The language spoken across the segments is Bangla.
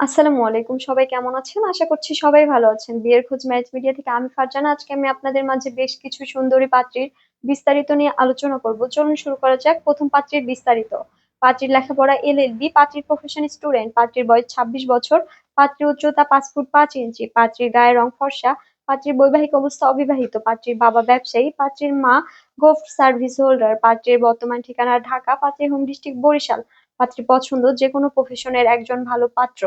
আসসালামু আলাইকুম। সবাই কেমন আছেন? আশা করছি সবাই ভালো আছেন। বিয়ের খোঁজ ম্যারেজ মিডিয়া থেকে আমি ফারজানা। আজকে আমি আপনাদের মাঝে বেশ কিছু সুন্দরী পাত্রীর বিস্তারিত নিয়ে আলোচনা করব। চলুন শুরু করা যাক। ১ম পাত্রীর বিস্তারিত। পাত্রীর লেখাপড়া এলএলবি, পাত্রীর প্রফেশন স্টুডেন্ট, পাত্রীর বয়স ২৬ বছর, পাত্রীর উচ্চতা ৫ ফুট ৫ ইঞ্চি, পাত্রীর গায়ের রং ফর্সা, পাত্রীর বৈবাহিক অবস্থা অবিবাহিত, পাত্রীর বাবা ব্যবসায়ী, পাত্রীর মা গোল্ড সার্ভিস হোল্ডার, পাত্রীর বর্তমান ঠিকানা ঢাকা, পাত্রীর হোম ডিস্ট্রিক্ট বরিশাল, পাত্রীর পছন্দ যেকোনো প্রফেশনের একজন ভালো পাত্র।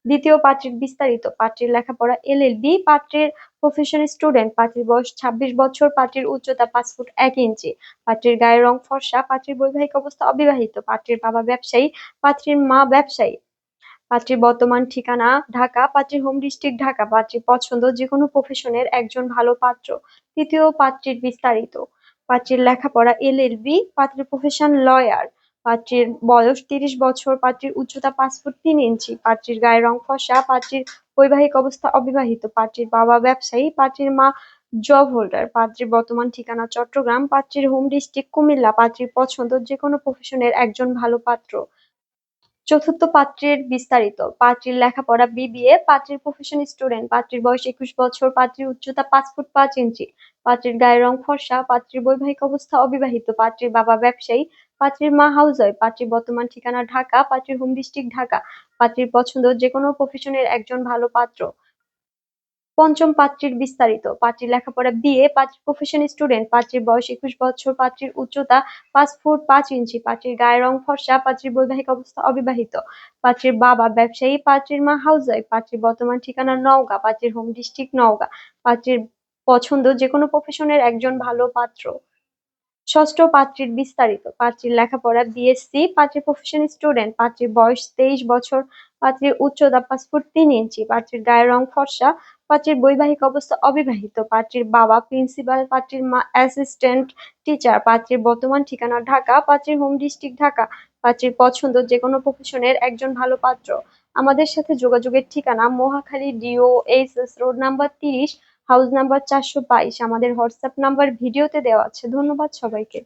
দ্বিতীয় পাত্রীর বিস্তারিত। পাত্রীর লেখাপড়া এলএলবি, পাত্রীর প্রফেশন স্টুডেন্ট, পাত্রীর বয়স ২৬ বছর, পাত্রীর উচ্চতা ৫ ফুট ১ ইঞ্চি, পাত্রীর গায়ের রং ফর্সা, পাত্রীর বৈবাহিক অবস্থা অবিবাহিত, পাত্রীর বাবা ব্যবসায়ী, পাত্রীর মা ব্যবসায়ী, পাত্রীর বর্তমান ঠিকানা ঢাকা, পাত্রীর হোম ডিস্ট্রিক্ট ঢাকা, পাত্রীর পছন্দ যেকোনো প্রফেশনের একজন ভালো পাত্র। তৃতীয় পাত্রীর বিস্তারিত। পাত্রীর লেখাপড়া এলএলবি, পাত্রীর প্রফেশন লয়ার, পাত্রীর বয়স ৩০ বছর, পাত্রীর উচ্চতা ৫ ফুট ৩ ইঞ্চি, পাত্রীর গায়ের রং ফর্সা, পাত্রীর বৈবাহিক অবস্থা অবিবাহিত, পাত্রীর বাবা ব্যবসায়ী, পাত্রীর মা জব হোল্ডার, পাত্রীর বর্তমান ঠিকানা চট্টগ্রাম, পাত্রীর হোম ডিস্ট্রিক্ট কুমিল্লা, পাত্রীর পছন্দ যেকোনো প্রফেশনের একজন ভালো পাত্র। চতুর্থ পাত্রের বিস্তারিত। পাত্রীর লেখাপড়া বিবিএ, পাত্রীর প্রফেশন স্টুডেন্ট, পাত্রীর বয়স ২১ বছর, পাত্রীর উচ্চতা ৫ ফুট ৫ ইঞ্চি, পাত্রীর গায়ের রং ফর্সা, পাত্রীর বৈবাহিক অবস্থা অবিবাহিত, পাত্রীর বাবা ব্যবসায়ী, পাত্রীর মা হাউসওয়াইফ, পাত্রীর বর্তমান ঠিকানা ঢাকা, পাত্রীর হোম ডিস্ট্রিক্ট ঢাকা, পাত্রীর পছন্দ যেকোনো প্রফেশনের একজন ভালো পাত্র। পঞ্চম পাত্রীর বিস্তারিত। পাত্রীর লেখাপড়া বিএ, পাত্রীর প্রফেশন স্টুডেন্ট, পাত্রীর বয়স ২১ বছর, পাত্রীর উচ্চতা ৫ ফুট ৫ ইঞ্চি, পাত্রীর গায়ের রং ফর্সা, পাত্রীর বৈবাহিক অবস্থা অবিবাহিত, পাত্রীর বাবা ব্যবসায়ী, পাত্রীর মা হাউসওয়াইফ, পাত্রীর বর্তমান ঠিকানা নওগাঁ, পাত্রীর হোম ডিস্ট্রিক্ট নওগাঁ, পাত্রীর পছন্দ যেকোনো প্রফেশনের একজন ভালো পাত্র। ষষ্ঠ পাত্রীর বিস্তারিত। পাত্রীর লেখাপড়া বিএসসি, পাত্রীর প্রফেশন স্টুডেন্ট, পাত্রীর বয়স ২৩ বছর, পাত্রীর উচ্চতা ৫ ফুট ৩ ইঞ্চি, পাত্রীর গায়ের রং ফর্সা, পাত্রীর বৈবাহিক অবস্থা অবিবাহিত, পাত্রীর বাবা প্রিন্সিপাল, পাত্রীর মা অ্যাসিস্ট্যান্ট টিচার, পাত্রীর বর্তমান ঠিকানা ঢাকা, পাত্রীর হোম ডিস্ট্রিক্ট ঢাকা, পাত্রীর পছন্দ যেকোনো প্রফেশনের একজন ভালো পাত্র। আমাদের সাথে যোগাযোগের ঠিকানা Mohakhali DOHS road number ৩০, house number ৪২২। আমাদের হোয়াটসঅ্যাপ নাম্বার ভিডিওতে দেওয়া আছে। ধন্যবাদ সবাইকে।